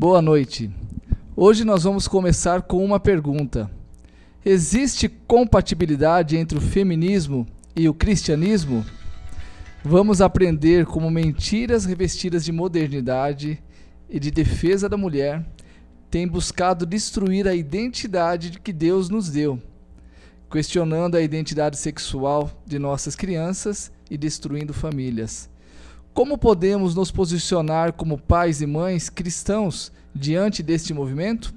Boa noite. Hoje nós vamos começar com uma pergunta. Existe compatibilidade entre o feminismo e o cristianismo? Vamos aprender como mentiras revestidas de modernidade e de defesa da mulher têm buscado destruir a identidade que Deus nos deu, questionando a identidade sexual de nossas crianças e destruindo famílias. Como podemos nos posicionar como pais e mães cristãos diante deste movimento?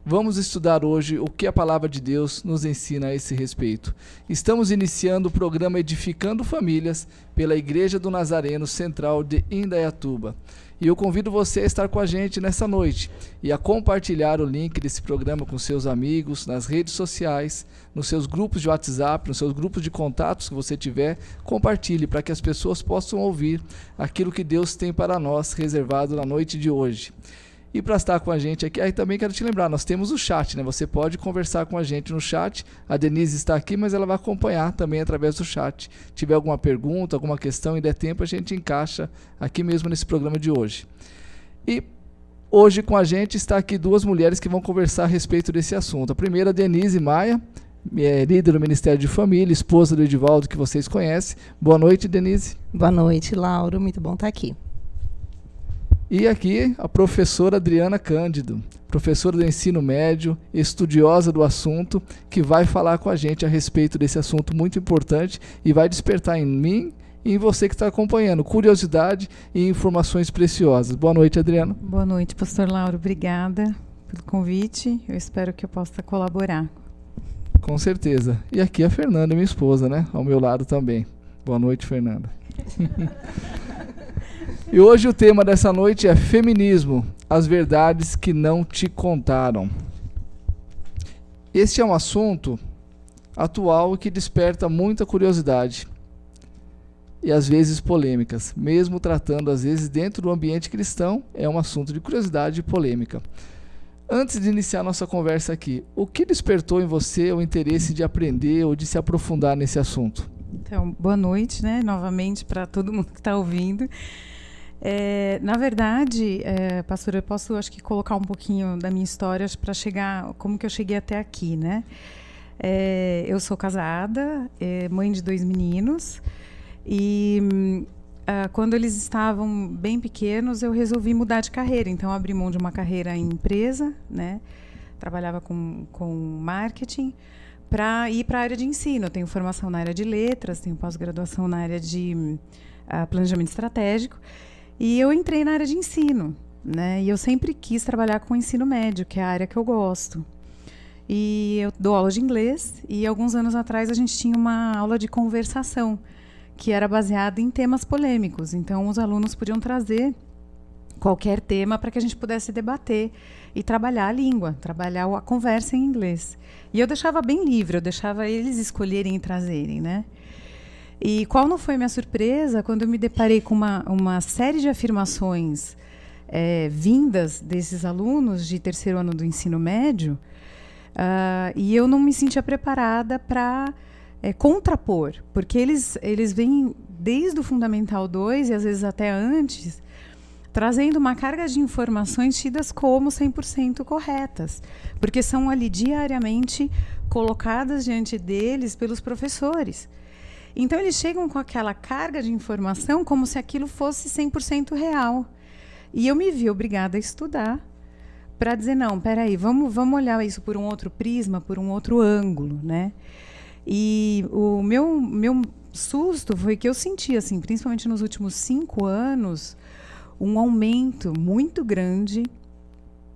Vamos estudar hoje o que a palavra de Deus nos ensina a esse respeito. Estamos iniciando o programa Edificando Famílias pela Igreja do Nazareno Central de Indaiatuba. E eu convido você a estar com a gente nessa noite e a compartilhar o link desse programa com seus amigos, nas redes sociais, nos seus grupos de WhatsApp, nos seus grupos de contatos que você tiver. Compartilhe para que as pessoas possam ouvir aquilo que Deus tem para nós reservado na noite de hoje. E para estar com a gente aqui, aí também quero te lembrar, nós temos o chat, né? Você pode conversar com a gente no chat. A Denise está aqui, mas ela vai acompanhar também através do chat. Se tiver alguma pergunta, alguma questão e der tempo, a gente encaixa aqui mesmo nesse programa de hoje. E hoje com a gente está aqui duas mulheres que vão conversar a respeito desse assunto. A primeira, a Denise Maia, líder do Ministério de Família, esposa do Edivaldo, que vocês conhecem. Boa noite, Denise. Boa noite, Lauro. Muito bom estar aqui. E aqui a professora Adriana Cândido, professora do ensino médio, estudiosa do assunto, que vai falar com a gente a respeito desse assunto muito importante e vai despertar em mim e em você que está acompanhando curiosidade e informações preciosas. Boa noite, Adriana. Boa noite, pastor Lauro. Obrigada pelo convite. Eu espero que eu possa colaborar. Com certeza. E aqui a Fernanda, minha esposa, né? Ao meu lado também. Boa noite, Fernanda. E hoje o tema dessa noite é feminismo, as verdades que não te contaram. Este é um assunto atual que desperta muita curiosidade e às vezes polêmicas, mesmo tratando às vezes dentro do ambiente cristão, é um assunto de curiosidade e polêmica. Antes de iniciar nossa conversa aqui, o que despertou em você o interesse de aprender ou de se aprofundar nesse assunto? Então, boa noite, né, novamente para todo mundo que está ouvindo. Na verdade, pastor, eu posso, acho que, colocar um pouquinho da minha história para chegar, como que eu cheguei até aqui, né? Eu sou casada, mãe de 2 meninos, e quando eles estavam bem pequenos, eu resolvi mudar de carreira. Então, abri mão de uma carreira em empresa, né? Trabalhava com marketing, para ir para a área de ensino. Eu tenho formação na área de letras, tenho pós-graduação na área de planejamento estratégico. E eu entrei na área de ensino, né? E eu sempre quis trabalhar com o ensino médio, que é a área que eu gosto. E eu dou aula de inglês, e alguns anos atrás a gente tinha uma aula de conversação, que era baseada em temas polêmicos. Então, os alunos podiam trazer qualquer tema para que a gente pudesse debater e trabalhar a língua, trabalhar a conversa em inglês. E eu deixava bem livre, eu deixava eles escolherem e trazerem, né? E qual não foi minha surpresa quando eu me deparei com uma série de afirmações vindas desses alunos de 3º ano do ensino médio, e eu não me sentia preparada para contrapor, porque eles vêm desde o Fundamental 2 e às vezes até antes, trazendo uma carga de informações tidas como 100% corretas, porque são ali diariamente colocadas diante deles pelos professores. Então, eles chegam com aquela carga de informação como se aquilo fosse 100% real. E eu me vi obrigada a estudar para dizer, não, peraí, vamos olhar isso por um outro prisma, por um outro ângulo, né? E o meu susto foi que eu senti, assim, principalmente nos últimos 5 anos, um aumento muito grande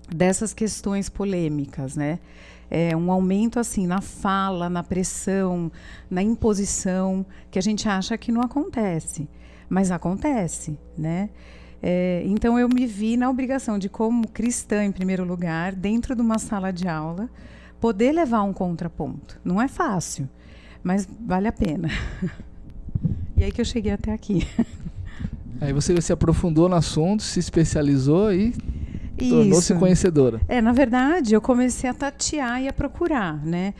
dessas questões polêmicas, né? Um aumento assim na fala, na pressão, na imposição, que a gente acha que não acontece, mas acontece, né? Então eu me vi na obrigação de, como cristã em primeiro lugar, dentro de uma sala de aula, poder levar um contraponto. Não é fácil, mas vale a pena. E aí que eu cheguei até aqui. Aí você se aprofundou no assunto, se especializou e tornou-se conhecedora. Na verdade, eu comecei a tatear e a procurar, né?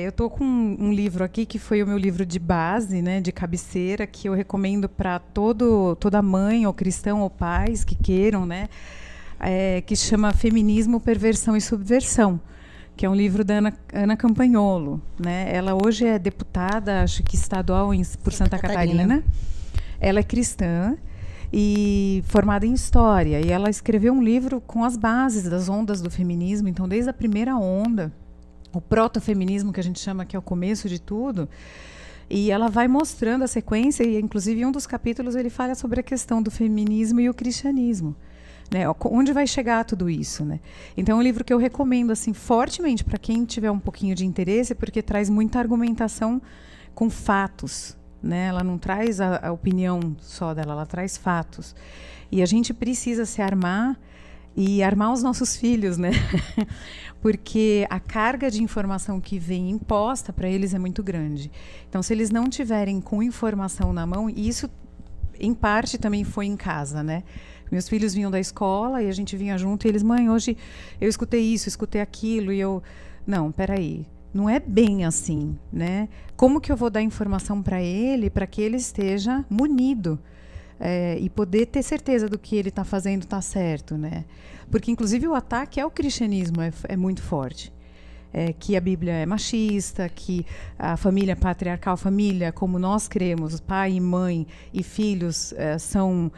Eu estou com um livro aqui, que foi o meu livro de base, né, de cabeceira, que eu recomendo para toda mãe, ou cristão, ou pais que queiram, né, que chama Feminismo, Perversão e Subversão, que é um livro da Ana Campagnolo, né? Ela hoje é deputada, acho que estadual por Santa Catarina. Ela é cristã e formada em História. E ela escreveu um livro com as bases das ondas do feminismo. Então, desde a primeira onda, o protofeminismo, que a gente chama que é o começo de tudo. E ela vai mostrando a sequência, e inclusive em um dos capítulos ele fala sobre a questão do feminismo e o cristianismo. Né? Onde vai chegar tudo isso, né? Então é um livro que eu recomendo assim, fortemente para quem tiver um pouquinho de interesse, porque traz muita argumentação com fatos. Né? Ela não traz a opinião só dela, ela traz fatos. E a gente precisa se armar e armar os nossos filhos, né? Porque a carga de informação que vem imposta para eles é muito grande. Então, se eles não tiverem com informação na mão, e isso em parte também foi em casa, né? Meus filhos vinham da escola e a gente vinha junto e eles, mãe, hoje eu escutei isso, escutei aquilo, e eu, não, peraí, não é bem assim, né? Como que eu vou dar informação para que ele esteja munido e poder ter certeza do que ele está fazendo está certo, né? Porque, inclusive, o ataque ao cristianismo é muito forte. Que a Bíblia é machista, que a família patriarcal, família como nós cremos, pai e mãe e filhos são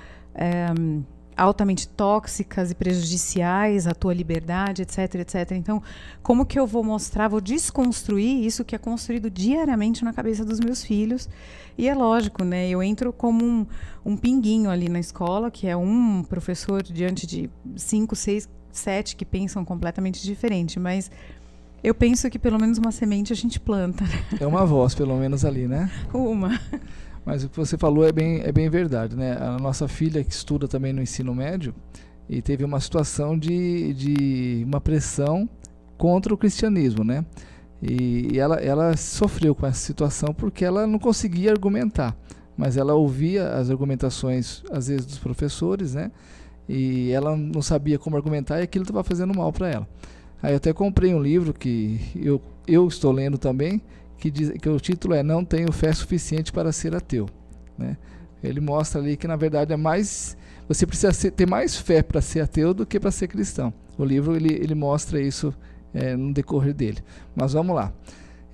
altamente tóxicas e prejudiciais à tua liberdade, etc, etc. Então, como que eu vou mostrar, vou desconstruir isso que é construído diariamente na cabeça dos meus filhos? E é lógico, né? Eu entro como um pinguinho ali na escola, que é um professor diante de 5, 6, 7 que pensam completamente diferente, mas eu penso que pelo menos uma semente a gente planta. Né? É uma voz, pelo menos ali, né? Uma. Mas o que você falou é bem verdade, né? A nossa filha, que estuda também no ensino médio, e teve uma situação de uma pressão contra o cristianismo, né? E ela sofreu com essa situação porque ela não conseguia argumentar, mas ela ouvia as argumentações, às vezes, dos professores, né? E ela não sabia como argumentar e aquilo estava fazendo mal para ela. Aí eu até comprei um livro que eu estou lendo também, que o título é Não Tenho Fé Suficiente para Ser Ateu, né? Ele mostra ali que na verdade você precisa ter mais fé para ser ateu do que para ser cristão. O livro ele mostra isso no decorrer dele. Mas vamos lá,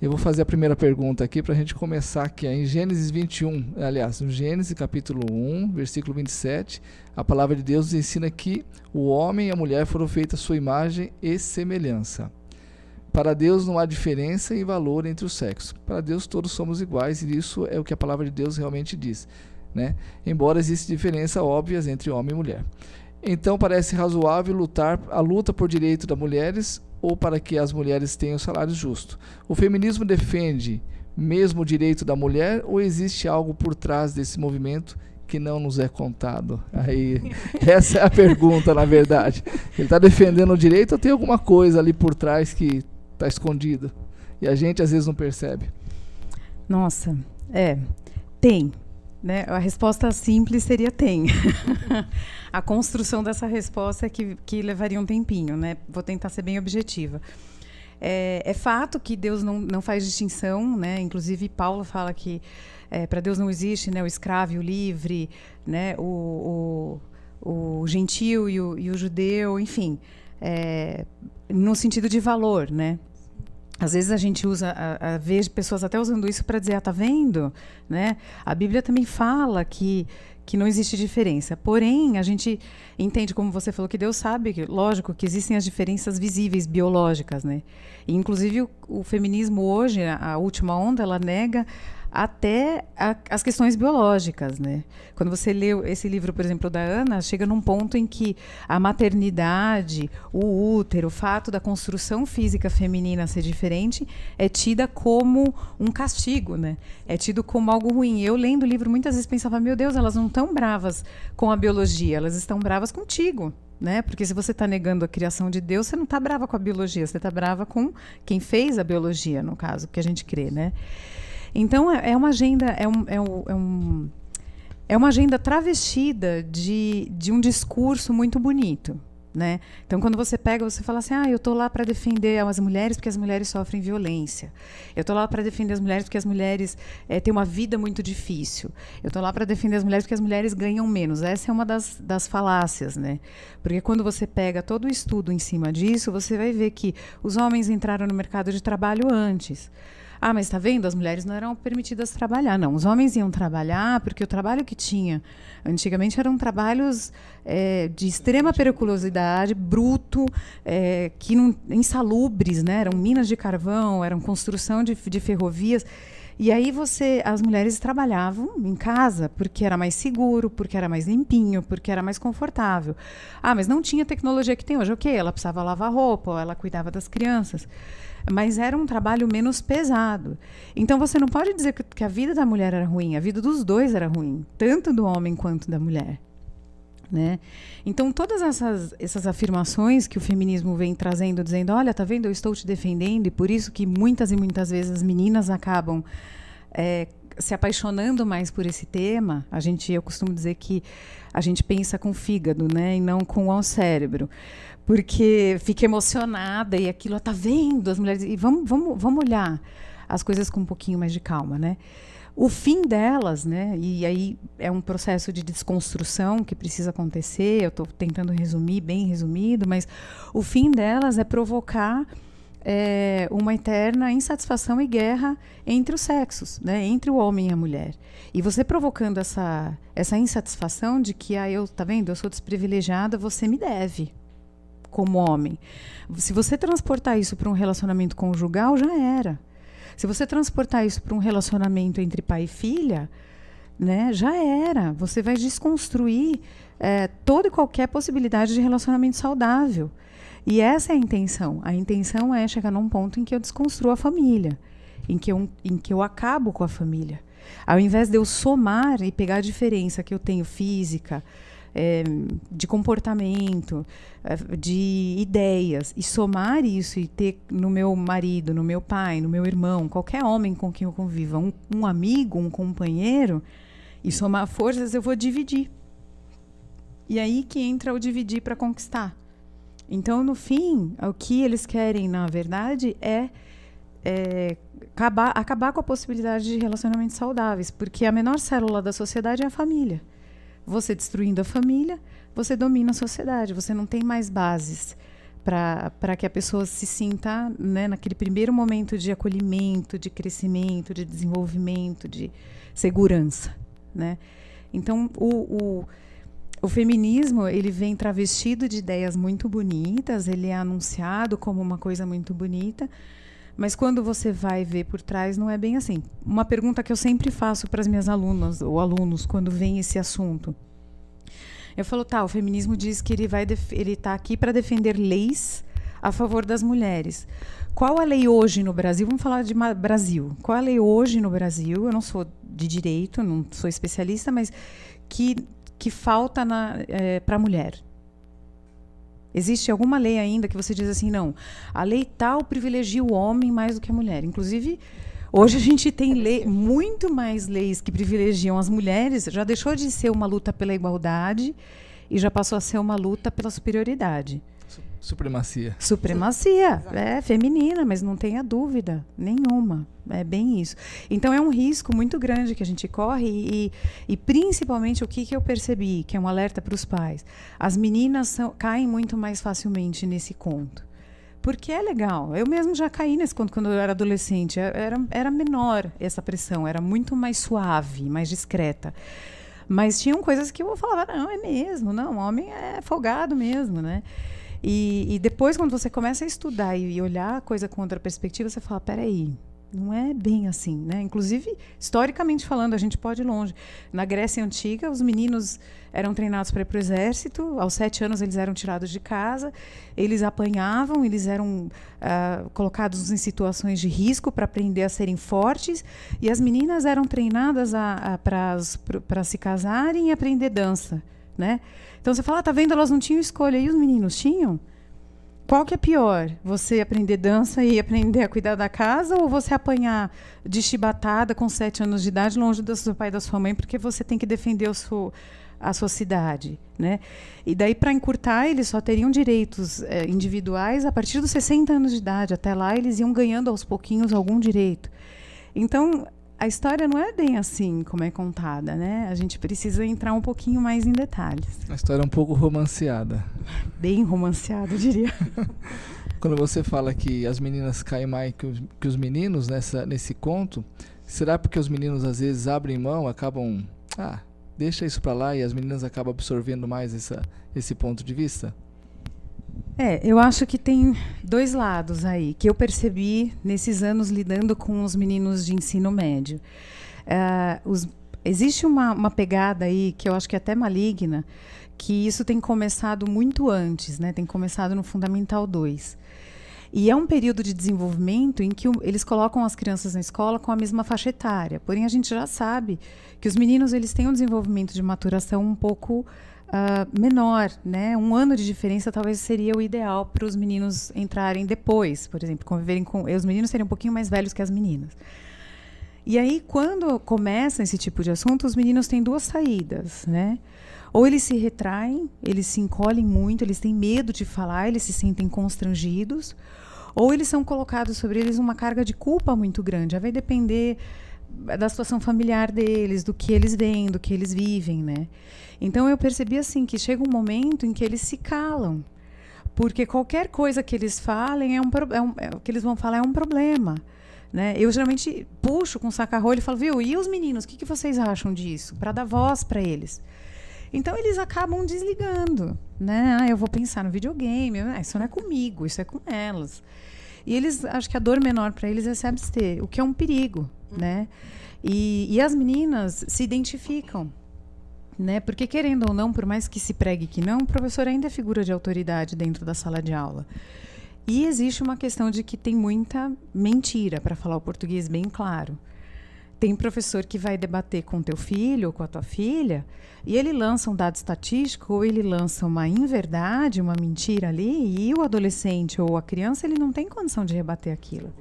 eu vou fazer a primeira pergunta aqui para a gente começar, que é em Gênesis 21, aliás, no Gênesis capítulo 1, versículo 27, a palavra de Deus nos ensina que o homem e a mulher foram feitos à sua imagem e semelhança. Para Deus não há diferença em valor entre os sexos. Para Deus todos somos iguais, e isso é o que a palavra de Deus realmente diz, né? Embora exista diferença óbvias entre homem e mulher. Então parece razoável a luta por direito das mulheres ou para que as mulheres tenham salário justo. O feminismo defende mesmo o direito da mulher ou existe algo por trás desse movimento que não nos é contado? Aí, essa é a pergunta, na verdade. Ele está defendendo o direito ou tem alguma coisa ali por trás que está escondido e a gente às vezes não percebe? Nossa, tem, né? A resposta simples seria tem. A construção dessa resposta é que levaria um tempinho, né? Vou tentar ser bem objetiva. É fato que Deus não faz distinção, né? Inclusive Paulo fala que para Deus não existe, né, o escravo e o livre, né, o gentil e o judeu, enfim, no sentido de valor, né? Às vezes a gente vê pessoas até usando isso para dizer, tá vendo? Né? A Bíblia também fala que não existe diferença. Porém, a gente entende, como você falou, que Deus sabe, lógico, que existem as diferenças visíveis, biológicas, né? E, inclusive, o feminismo hoje, a última onda, ela nega até as questões biológicas, né? Quando você lê esse livro, por exemplo, da Ana, chega num ponto em que a maternidade, o útero, o fato da construção física feminina ser diferente é tida como um castigo, né? É tido como algo ruim. Eu, lendo o livro, muitas vezes pensava, meu Deus, elas não estão bravas com a biologia, elas estão bravas contigo, né? Porque se você está negando a criação de Deus, você não está brava com a biologia, você está brava com quem fez a biologia, no caso, que a gente crê, né? Então, é uma agenda, é uma agenda travestida de um discurso muito bonito, né? Então, quando você pega, você fala assim, eu estou lá para defender as mulheres porque as mulheres sofrem violência. Eu estou lá para defender as mulheres porque as mulheres têm uma vida muito difícil. Eu estou lá para defender as mulheres porque as mulheres ganham menos. Essa é uma das falácias, né? Porque quando você pega todo o estudo em cima disso, você vai ver que os homens entraram no mercado de trabalho antes. Mas está vendo? As mulheres não eram permitidas trabalhar. Não, os homens iam trabalhar porque o trabalho que tinha antigamente eram trabalhos de extrema periculosidade, bruto, insalubres, né? Eram minas de carvão, eram construção de ferrovias. E aí as mulheres trabalhavam em casa porque era mais seguro, porque era mais limpinho, porque era mais confortável. Mas não tinha a tecnologia que tem hoje. Ok, ela precisava lavar roupa, ou ela cuidava das crianças. Mas era um trabalho menos pesado. Então, você não pode dizer que a vida da mulher era ruim. A vida dos dois era ruim, tanto do homem quanto da mulher, né? Então, todas essas afirmações que o feminismo vem trazendo, dizendo, olha, tá vendo, eu estou te defendendo, e por isso que muitas e muitas vezes as meninas acabam se apaixonando mais por esse tema. Eu costumo dizer que a gente pensa com o fígado, né, e não com o cérebro. Porque fica emocionada e aquilo, tá vendo as mulheres, e vamos olhar as coisas com um pouquinho mais de calma, né? O fim delas, né? E aí é um processo de desconstrução que precisa acontecer. Eu estou tentando resumir, bem resumido, mas o fim delas é provocar uma eterna insatisfação e guerra entre os sexos, né? Entre o homem e a mulher. E você provocando essa insatisfação de que, tá vendo, eu sou desprivilegiada, você me deve. Como homem. Se você transportar isso para um relacionamento conjugal, já era. Se você transportar isso para um relacionamento entre pai e filha, né, já era. Você vai desconstruir toda e qualquer possibilidade de relacionamento saudável. E essa é a intenção. A intenção é chegar num ponto em que eu desconstruo a família, em que eu acabo com a família. Ao invés de eu somar e pegar a diferença que eu tenho física, de comportamento, de ideias, e somar isso e ter no meu marido, no meu pai, no meu irmão, qualquer homem com quem eu conviva, um amigo, um companheiro, e somar forças, eu vou dividir. E aí que entra o dividir para conquistar. Então, no fim, o que eles querem, na verdade, é acabar com a possibilidade de relacionamentos saudáveis, porque a menor célula da sociedade é a família. Você destruindo a família, você domina a sociedade. Você não tem mais bases para que a pessoa se sinta, né, naquele primeiro momento de acolhimento, de crescimento, de desenvolvimento, de segurança, né? Então, o feminismo, ele vem travestido de ideias muito bonitas, ele é anunciado como uma coisa muito bonita, mas quando você vai ver por trás, não é bem assim. Uma pergunta que eu sempre faço para as minhas alunas ou alunos quando vem esse assunto. Eu falo, o feminismo diz que ele está aqui para defender leis a favor das mulheres. Qual a lei hoje no Brasil? Vamos falar de Brasil. Qual a lei hoje no Brasil? Eu não sou de direito, não sou especialista, mas que falta para a mulher? Existe alguma lei ainda que você diz assim, não, a lei tal privilegia o homem mais do que a mulher? Inclusive, hoje a gente tem muito mais leis que privilegiam as mulheres, já deixou de ser uma luta pela igualdade e já passou a ser uma luta pela superioridade. Supremacia. Supremacia, feminina, mas não tenha dúvida nenhuma. É bem isso. Então, é um risco muito grande que a gente corre e principalmente, o que eu percebi, que é um alerta para os pais. As meninas caem muito mais facilmente nesse conto. Porque é legal. Eu mesmo já caí nesse conto quando eu era adolescente. Era menor essa pressão, era muito mais suave, mais discreta. Mas tinham coisas que eu falava, não, é mesmo, não, o homem é folgado mesmo, né? E depois, quando você começa a estudar e olhar a coisa com outra perspectiva, você fala, peraí, não é bem assim, né? Inclusive, historicamente falando, a gente pode ir longe. Na Grécia Antiga, os meninos eram treinados para ir para o exército, aos 7 anos eles eram tirados de casa, eles apanhavam, eles eram colocados em situações de risco para aprender a serem fortes, e as meninas eram treinadas para se casarem e aprender dança, né? Então você fala, tá vendo, elas não tinham escolha, e os meninos tinham? qual que é pior? Você aprender dança e aprender a cuidar da casa, ou você apanhar de chibatada com 7 anos de idade longe do seu pai e da sua mãe porque você tem que defender a sua cidade, né? E daí, para encurtar, eles só teriam direitos individuais a partir dos 60 anos de idade. Até lá, eles iam ganhando aos pouquinhos algum direito. Então, a história não é bem assim como é contada, né? A gente precisa entrar um pouquinho mais em detalhes. A história é um pouco romanceada. Bem romanceada, eu diria. Quando você fala que as meninas caem mais que os meninos nesse conto, será porque os meninos às vezes abrem mão, acabam... deixa isso para lá, e as meninas acabam absorvendo mais esse ponto de vista? Eu acho que tem 2 lados aí, que eu percebi nesses anos lidando com os meninos de ensino médio. Existe uma pegada aí, que eu acho que é até maligna, que isso tem começado muito antes, né? Tem começado no Fundamental 2. E é um período de desenvolvimento em que eles colocam as crianças na escola com a mesma faixa etária. Porém, a gente já sabe que os meninos eles têm um desenvolvimento de maturação um pouco menor, né? 1 ano de diferença talvez seria o ideal para os meninos entrarem depois, por exemplo, conviverem com... Os meninos seriam um pouquinho mais velhos que as meninas. E aí, quando começa esse tipo de assunto, os meninos têm 2 saídas, né? Ou eles se retraem, eles se encolhem muito, eles têm medo de falar, eles se sentem constrangidos, ou eles são colocados sobre eles uma carga de culpa muito grande. Aí vai depender da situação familiar deles, do que eles veem, do que eles vivem, né? Então eu percebi assim que chega um momento em que eles se calam, porque qualquer coisa que eles falem que eles vão falar é um problema, né? Eu geralmente puxo com saca-rolho e falo, viu, e os meninos, o que vocês acham disso? Para dar voz para eles. Então eles acabam desligando, né? Eu vou pensar no videogame, isso não é comigo, isso é com elas. E eles, acho que a dor menor para eles é se abster, o que é um perigo, né? E as meninas se identificam, né? Porque, querendo ou não, por mais que se pregue que não, o professor ainda é figura de autoridade dentro da sala de aula. E existe uma questão de que tem muita mentira, para falar o português bem claro. Tem professor que vai debater com o teu filho ou com a tua filha e ele lança um dado estatístico ou ele lança uma inverdade, uma mentira ali, e o adolescente ou a criança ele não tem condição de rebater aquilo.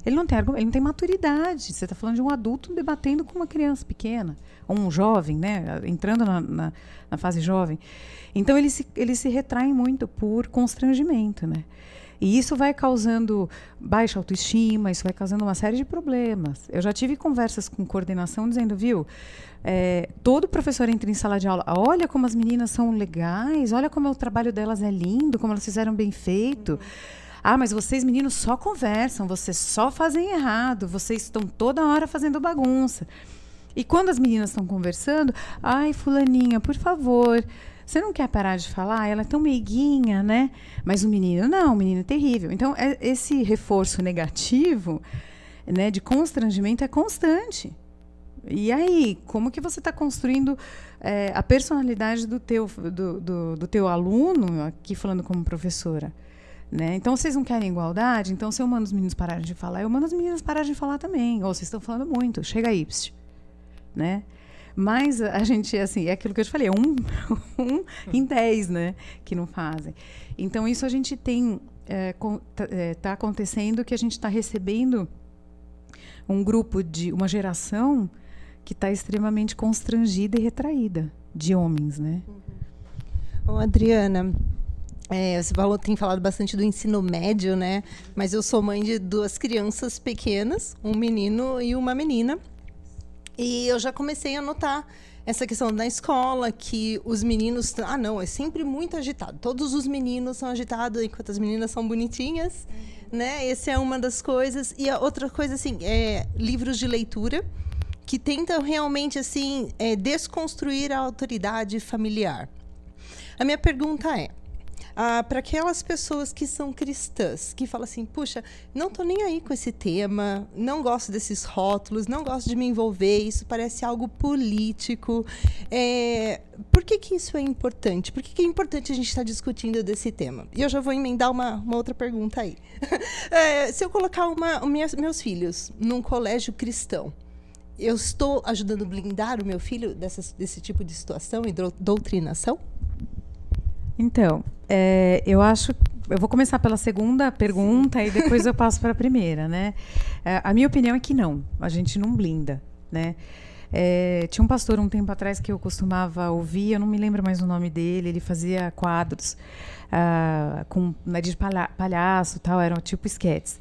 Ele não tem maturidade. Você está falando de um adulto debatendo com uma criança pequena, ou um jovem, né, entrando na fase jovem. Então, eles se retraem muito por constrangimento, né? E isso vai causando baixa autoestima, isso vai causando uma série de problemas. Eu já tive conversas com coordenação dizendo, viu, todo professor entra em sala de aula, olha como as meninas são legais, olha como o trabalho delas é lindo, como elas fizeram bem feito. Mas vocês meninos só conversam, vocês só fazem errado, vocês estão toda hora fazendo bagunça. E quando as meninas estão conversando, ai, fulaninha, por favor, você não quer parar de falar? Ela é tão meiguinha, né? Mas o menino, não, o menino é terrível. Então, esse reforço negativo, né, de constrangimento é constante. E aí, como que você está construindo a personalidade do teu aluno, aqui falando como professora? Né? Então, vocês não querem igualdade? Então, se eu mando os meninos pararem de falar, eu mando as meninas pararem de falar também. Ou vocês estão falando muito, chega aí, né? Mas a gente, assim, é aquilo que eu te falei, um em 10, né, que não fazem. Então, isso a gente tem, tá acontecendo que a gente está recebendo um grupo uma geração que está extremamente constrangida e retraída, de homens, né? Ô, Adriana, você tem falado bastante do ensino médio, né? Mas eu sou mãe de 2 crianças pequenas, um menino e uma menina. E eu já comecei a notar essa questão na escola, que os meninos... não, é sempre muito agitado. Todos os meninos são agitados, enquanto as meninas são bonitinhas, né? Essa é uma das coisas. E a outra coisa, assim, livros de leitura que tentam realmente, assim, desconstruir a autoridade familiar. A minha pergunta é, para aquelas pessoas que são cristãs, que falam assim, puxa, não estou nem aí com esse tema, não gosto desses rótulos, não gosto de me envolver, isso parece algo político. Por que isso é importante? Por que é importante a gente estar discutindo desse tema? E eu já vou emendar uma outra pergunta aí. Se eu colocar meus filhos num colégio cristão, eu estou ajudando a blindar o meu filho desse tipo de situação e doutrinação? Então, eu acho eu vou começar pela segunda pergunta e depois eu passo para a primeira, né? A minha opinião é que não, a gente não blinda, né? Tinha um pastor um tempo atrás que eu costumava ouvir, eu não me lembro mais o nome dele, ele fazia quadros com nariz de palhaço, tal, eram tipo esquetes.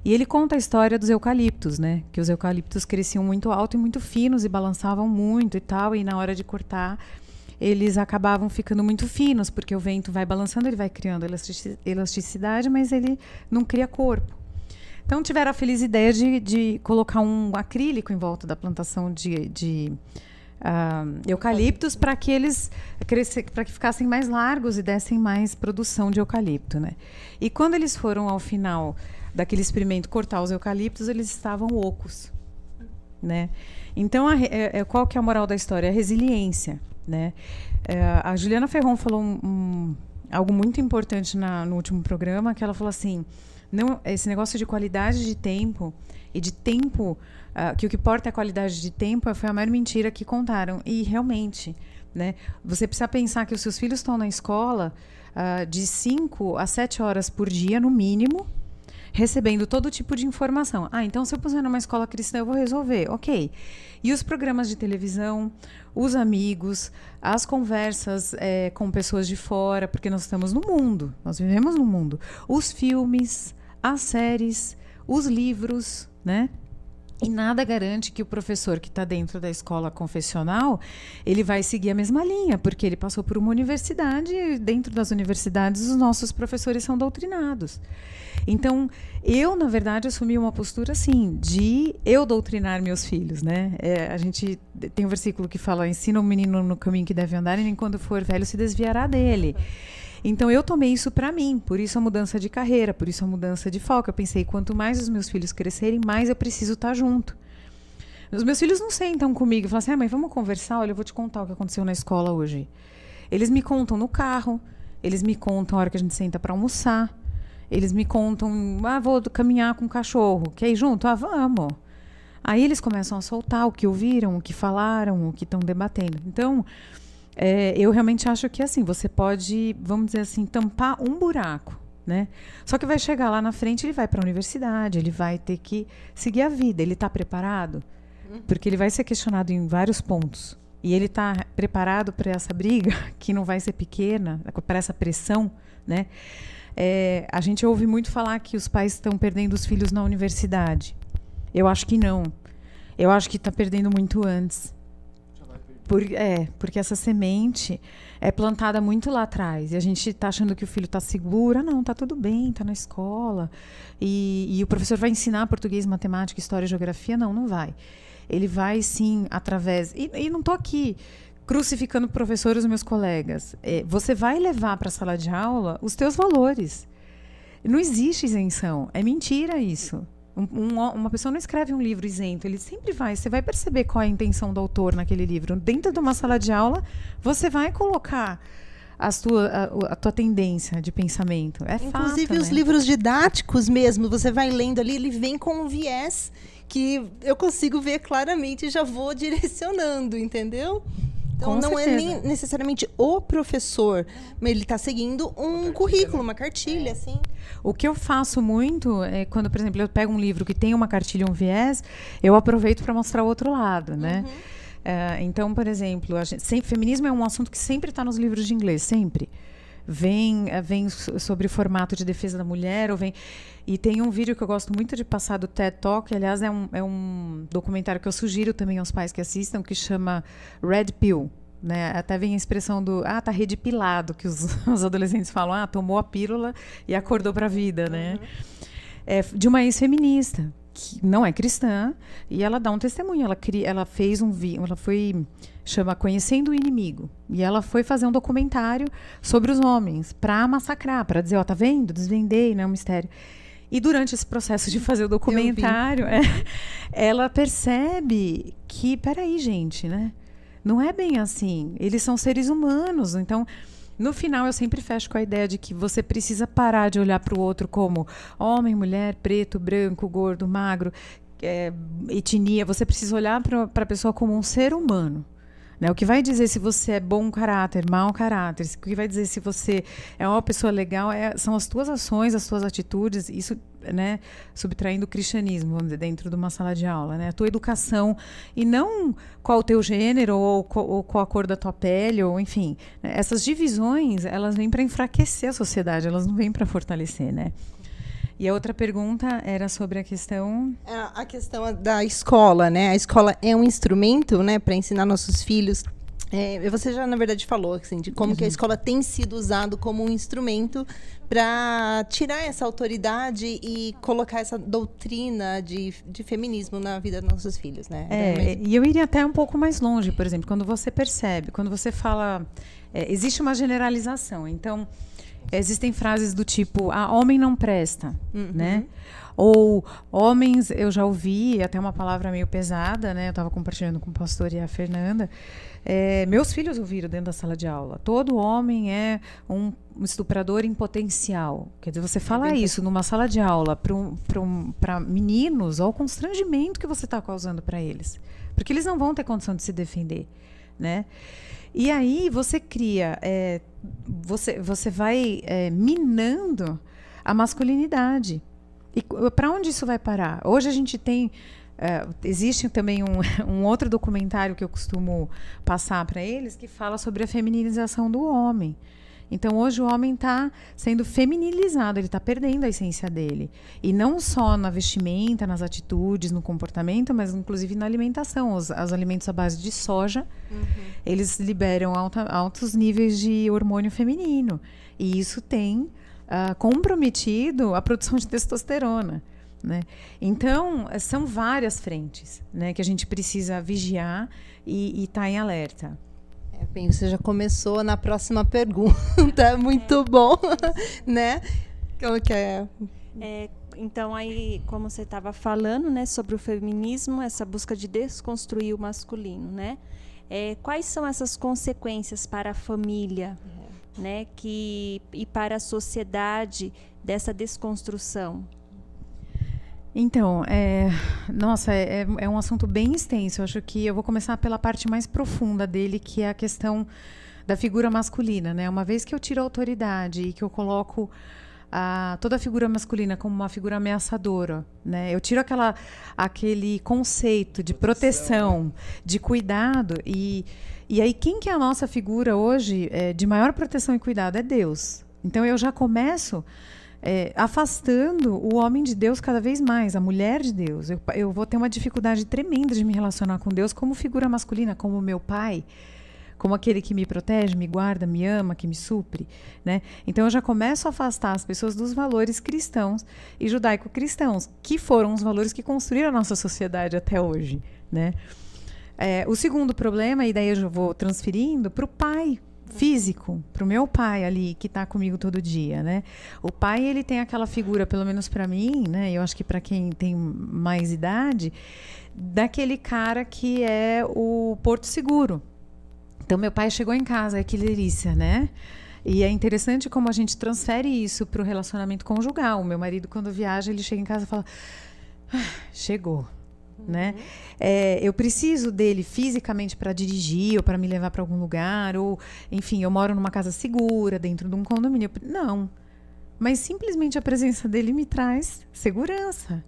E ele conta a história dos eucaliptos, né? Que os eucaliptos cresciam muito alto e muito finos e balançavam muito e tal, e na hora de cortar eles acabavam ficando muito finos, porque o vento vai balançando, ele vai criando elasticidade, mas ele não cria corpo. Então tiveram a feliz ideia de colocar um acrílico em volta da plantação de eucaliptos para que eles para que ficassem mais largos e dessem mais produção de eucalipto, né? E quando eles foram ao final daquele experimento cortar os eucaliptos, eles estavam ocos, né? Então qual que é a moral da história? A resiliência, né? A Juliana Ferron falou algo muito importante no último programa, que ela falou assim: não, esse negócio de qualidade de tempo e de tempo, que o que importa é a qualidade de tempo, foi a maior mentira que contaram. E realmente, né, você precisa pensar que os seus filhos estão na escola de 5 a 7 horas por dia, no mínimo, recebendo todo tipo de informação. Então se eu puser numa escola cristã, eu vou resolver. Ok. E os programas de televisão, os amigos, as conversas com pessoas de fora, porque nós estamos no mundo, nós vivemos no mundo. Os filmes, as séries, os livros, né? E nada garante que o professor que está dentro da escola confessional, ele vai seguir a mesma linha, porque ele passou por uma universidade, e dentro das universidades os nossos professores são doutrinados. Então, eu, na verdade, assumi uma postura, assim, de eu doutrinar meus filhos, né? A gente tem um versículo que fala: ensina o menino no caminho que deve andar e nem quando for velho se desviará dele. Então, eu tomei isso para mim, por isso a mudança de carreira, por isso a mudança de foco. Eu pensei, quanto mais os meus filhos crescerem, mais eu preciso estar junto. Os meus filhos não sentam comigo e falam assim: mãe, vamos conversar? Olha, eu vou te contar o que aconteceu na escola hoje. Eles me contam no carro, eles me contam a hora que a gente senta para almoçar, eles me contam: vou caminhar com o cachorro, quer ir junto? Vamos. Aí eles começam a soltar o que ouviram, o que falaram, o que estão debatendo. Então, eu realmente acho que assim, você pode, vamos dizer assim, tampar um buraco, né? Só que vai chegar lá na frente, ele vai para a universidade, ele vai ter que seguir a vida. Ele está preparado? Porque ele vai ser questionado em vários pontos. E ele está preparado para essa briga, que não vai ser pequena, para essa pressão, né? A gente ouve muito falar que os pais estão perdendo os filhos na universidade. Eu acho que não. Eu acho que está perdendo muito antes. Porque essa semente é plantada muito lá atrás. E a gente está achando que o filho está seguro. Não, está tudo bem, está na escola. E o professor vai ensinar português, matemática, história e geografia? Não vai. Ele vai, sim, através... E não estou aqui crucificando o professor e os meus colegas. Você vai levar para a sala de aula os teus valores. Não existe isenção. É mentira isso. Uma pessoa não escreve um livro isento, ele sempre vai, você vai perceber qual é a intenção do autor naquele livro. Dentro de uma sala de aula, você vai colocar a tua tendência de pensamento. Inclusive fato, os né? livros didáticos mesmo, você vai lendo ali, ele vem com um viés que eu consigo ver claramente e já vou direcionando, entendeu? Então, não é nem necessariamente o professor, mas ele está seguindo um currículo, uma cartilha, assim. O que eu faço muito é quando, por exemplo, eu pego um livro que tem uma cartilha, um viés, eu aproveito para mostrar o outro lado, né? Então, por exemplo, feminismo é um assunto que sempre está nos livros de inglês, sempre. Vem sobre o formato de defesa da mulher, e tem um vídeo que eu gosto muito de passar do TED Talk, que, aliás, é um documentário que eu sugiro também aos pais que assistam, que chama Red Pill, né? Até vem a expressão do tá redpilado, que os adolescentes falam, tomou a pílula e acordou para a vida, né? De uma ex-feminista, que não é cristã, e ela dá um testemunho, ela fez ela chama Conhecendo o Inimigo, e ela foi fazer um documentário sobre os homens, para massacrar, para dizer, tá vendo? Desvendei, não é um mistério. E durante esse processo de fazer o documentário, ela percebe que, peraí, gente, né? Não é bem assim. Eles são seres humanos. Então, no final, eu sempre fecho com a ideia de que você precisa parar de olhar para o outro como homem, mulher, preto, branco, gordo, magro, etnia. Você precisa olhar para a pessoa como um ser humano. né? O que vai dizer se você é bom caráter, mau caráter, o que vai dizer se você é uma pessoa legal são as tuas ações, as tuas atitudes, isso, né, subtraindo o cristianismo, vamos dizer, dentro de uma sala de aula, né? A tua educação, e não qual o teu gênero ou qual a cor da tua pele, ou enfim, né? Essas divisões, elas vêm para enfraquecer a sociedade, elas não vêm para fortalecer, né? E a outra pergunta era sobre a questão... A questão da escola, né? A escola é um instrumento, né, para ensinar nossos filhos. Você já, na verdade, falou assim, de como que a escola tem sido usado como um instrumento para tirar essa autoridade e colocar essa doutrina de feminismo na vida dos nossos filhos, né? E eu iria até um pouco mais longe, por exemplo, quando você percebe, quando você fala... existe uma generalização, então... Existem frases do tipo, homem não presta, né? Ou homens, eu já ouvi, até uma palavra meio pesada, né? Eu estava compartilhando com o pastor e a Fernanda. Meus filhos ouviram dentro da sala de aula. Todo homem é um estuprador em potencial. Quer dizer, você fala isso numa sala de aula para meninos, olha o constrangimento que você está causando para eles. Porque eles não vão ter condição de se defender, né? E aí você cria, você vai minando a masculinidade. E para onde isso vai parar? Hoje a gente tem, existe também um outro documentário que eu costumo passar para eles, que fala sobre a feminização do homem. Então, hoje o homem está sendo feminilizado, ele está perdendo a essência dele. E não só na vestimenta, nas atitudes, no comportamento, mas inclusive na alimentação. Os alimentos à base de soja, eles liberam altos níveis de hormônio feminino. E isso tem comprometido a produção de testosterona, né? Então, são várias frentes, né, que a gente precisa vigiar e estar em alerta. Bem, você já começou na próxima pergunta, muito bom, né? Como que é? Então, aí, como você estava falando, né, sobre o feminismo, essa busca de desconstruir o masculino, né? Quais são essas consequências para a família, né, e para a sociedade dessa desconstrução? Então, nossa, é um assunto bem extenso. Eu acho que eu vou começar pela parte mais profunda dele, que é a questão da figura masculina, né? Uma vez que eu tiro a autoridade e que eu coloco toda a figura masculina como uma figura ameaçadora, né? Eu tiro aquele conceito de proteção, de cuidado, e aí quem que é a nossa figura hoje de maior proteção e cuidado? É Deus. Então eu já começo... afastando o homem de Deus cada vez mais, a mulher de Deus. Eu vou ter uma dificuldade tremenda de me relacionar com Deus como figura masculina, como meu pai, como aquele que me protege, me guarda, me ama, que me supre, né? Então eu já começo a afastar as pessoas dos valores cristãos e judaico-cristãos, que foram os valores que construíram a nossa sociedade até hoje, né? O segundo problema, e daí eu já vou transferindo para o pai físico, para o meu pai ali, que está comigo todo dia, né? O pai, ele tem aquela figura, pelo menos para mim, né? Eu acho que para quem tem mais idade, daquele cara que é o porto seguro. Então, meu pai chegou em casa, que delícia, né? E é interessante como a gente transfere isso para o relacionamento conjugal. O meu marido, quando viaja, ele chega em casa e fala, chegou. Né? Eu preciso dele fisicamente para dirigir ou para me levar para algum lugar, ou enfim, eu moro numa casa segura, dentro de um condomínio. Não, mas simplesmente a presença dele me traz segurança.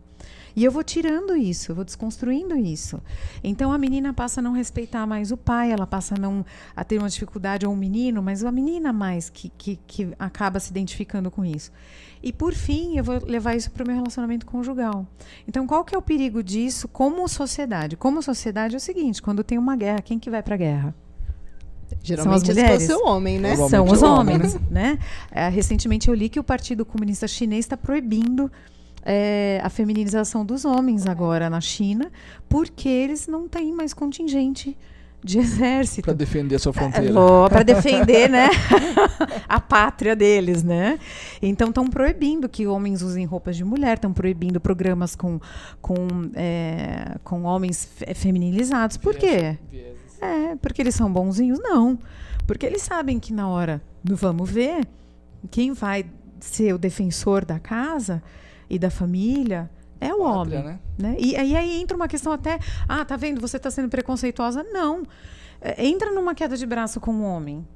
E eu vou tirando isso, eu vou desconstruindo isso. Então a menina passa a não respeitar mais o pai, ela passa a ter uma dificuldade, ou um menino, mas a menina mais que acaba se identificando com isso. E por fim, eu vou levar isso para o meu relacionamento conjugal. Então qual que é o perigo disso como sociedade? Como sociedade é o seguinte, quando tem uma guerra, quem que vai para a guerra? Geralmente são as mulheres. Fosse o homem, né? São os homens, né? Recentemente eu li que o Partido Comunista Chinês está proibindo a feminização dos homens agora na China, porque eles não têm mais contingente de exército. Para defender a sua fronteira. Para defender, né? A pátria deles, né? Então estão proibindo que homens usem roupas de mulher, estão proibindo programas com homens feminilizados. Por quê? Porque eles são bonzinhos? Não. Porque eles sabem que na hora do vamos ver, quem vai ser o defensor da casa e da família é o homem, né? E aí entra uma questão até, tá vendo, você está sendo preconceituosa? Não. entra numa queda de braço com um homem.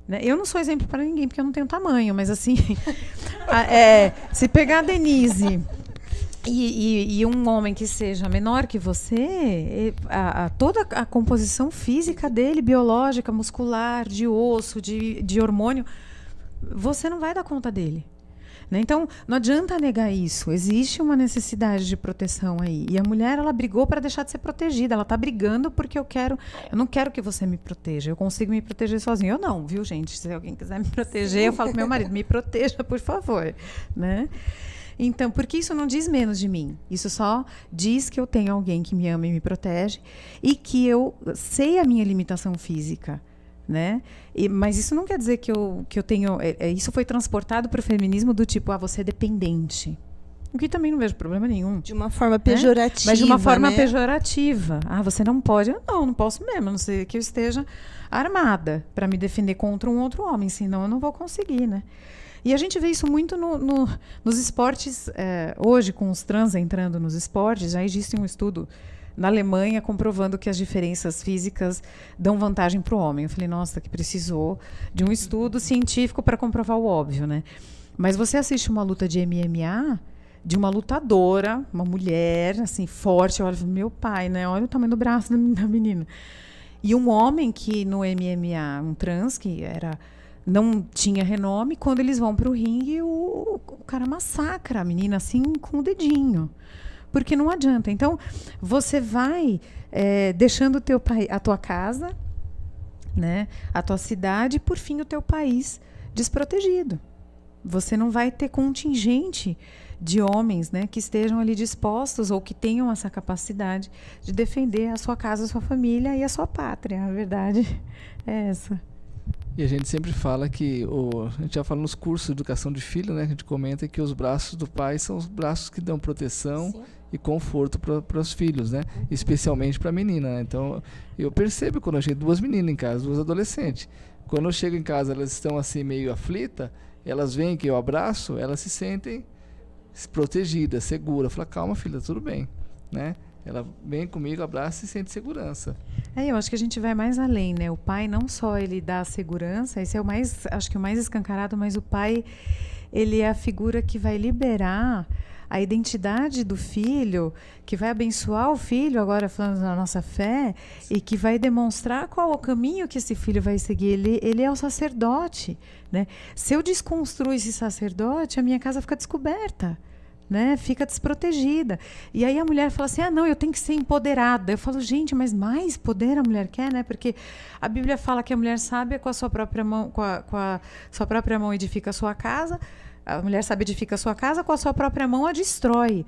Né? Eu não sou exemplo para ninguém, porque eu não tenho tamanho, mas assim, se pegar a Denise e um homem que seja menor que você, toda a composição física dele, biológica, muscular, de osso, de hormônio, você não vai dar conta dele. Né? Então, não adianta negar isso. Existe uma necessidade de proteção aí. E a mulher, ela brigou para deixar de ser protegida. Ela está brigando porque eu não quero que você me proteja. Eu consigo me proteger sozinha. Eu não, viu, gente? Se alguém quiser me proteger, eu falo pro meu marido, me proteja, por favor. Né? Então, porque isso não diz menos de mim. Isso só diz que eu tenho alguém que me ama e me protege e que eu sei a minha limitação física. Né? Mas isso não quer dizer que eu tenho... isso foi transportado para o feminismo do tipo, você é dependente. O que também não vejo problema nenhum. De uma forma pejorativa. Mas de uma forma né? pejorativa. Você não pode. Não posso mesmo. A não ser que eu esteja armada para me defender contra um outro homem. Senão eu não vou conseguir, né? E a gente vê isso muito nos esportes. Hoje, com os trans entrando nos esportes, já existe um estudo na Alemanha comprovando que as diferenças físicas dão vantagem para o homem. Eu falei, nossa, que precisou de um estudo científico para comprovar o óbvio, né? Mas você assiste uma luta de MMA de uma lutadora, uma mulher, assim, forte. Olha, meu pai, né? Olha o tamanho do braço da menina. E um homem que no MMA, um trans, que não tinha renome, quando eles vão para o ringue, o cara massacra a menina, assim, com o dedinho. Porque não adianta. Então, você vai deixando a tua casa, né, a tua cidade e, por fim, o teu país desprotegido. Você não vai ter contingente de homens, né, que estejam ali dispostos ou que tenham essa capacidade de defender a sua casa, a sua família e a sua pátria. A verdade é essa. E a gente sempre fala que, a gente já fala nos cursos de educação de filho, né, que a gente comenta que os braços do pai são os braços que dão proteção. Sim. E conforto para os filhos, né? Especialmente para a menina, né? Então, eu percebo quando eu chego 2 meninas em casa, 2 adolescentes. Quando eu chego em casa, elas estão assim meio aflitas, elas veem que eu abraço, elas se sentem protegidas, seguras. Fala, calma, filha, tudo bem, né? Ela vem comigo, abraça e sente segurança. Eu acho que a gente vai mais além, né? O pai não só ele dá a segurança, esse é o mais, acho que o mais escancarado, mas o pai, ele é a figura que vai liberar a identidade do filho, que vai abençoar o filho, agora falando da nossa fé, e que vai demonstrar qual é o caminho que esse filho vai seguir. Ele é o sacerdote, né? Se eu desconstruo esse sacerdote, a minha casa fica descoberta, né? Fica desprotegida. E aí a mulher fala assim, não, eu tenho que ser empoderada. Eu falo, gente, mas mais poder a mulher quer, né? Porque a Bíblia fala que a mulher sábia com a sua própria mão, com a sua própria mão edifica a sua casa. A mulher sábia edifica a sua casa, com a sua própria mão a destrói.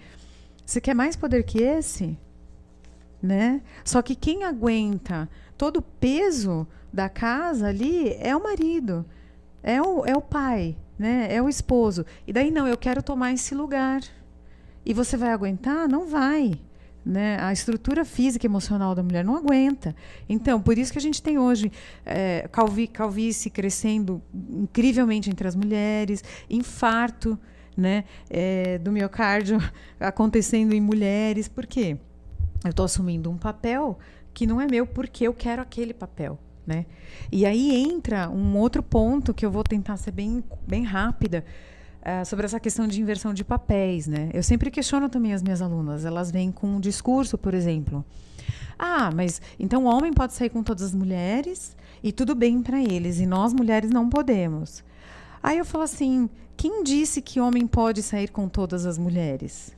Você quer mais poder que esse? Né? Só que quem aguenta todo o peso da casa ali é o marido, é o pai, né? É o esposo. E daí, não, eu quero tomar esse lugar. E você vai aguentar? Não vai. Né? A estrutura física e emocional da mulher não aguenta. Então, por isso que a gente tem hoje calvície crescendo incrivelmente entre as mulheres, infarto, né, do miocárdio acontecendo em mulheres. Por quê? Eu estou assumindo um papel que não é meu porque eu quero aquele papel. Né? E aí entra um outro ponto que eu vou tentar ser bem rápida, sobre essa questão de inversão de papéis, né? Eu sempre questiono também as minhas alunas. Elas vêm com um discurso, por exemplo. Mas então o homem pode sair com todas as mulheres e tudo bem para eles, e nós mulheres não podemos. Aí eu falo assim, quem disse que homem pode sair com todas as mulheres?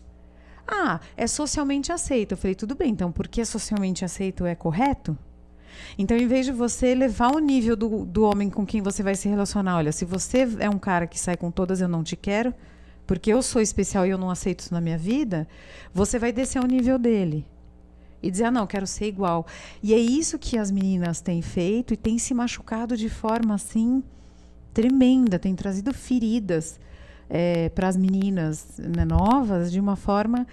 É socialmente aceito. Eu falei, tudo bem, então porque é socialmente aceito é correto? Então, em vez de você levar o nível do homem com quem você vai se relacionar, olha, se você é um cara que sai com todas, eu não te quero, porque eu sou especial e eu não aceito isso na minha vida, você vai descer ao nível dele. E dizer, não, eu quero ser igual. E é isso que as meninas têm feito e têm se machucado de forma, assim, tremenda. Tem trazido feridas para as meninas, né, novas, de uma forma...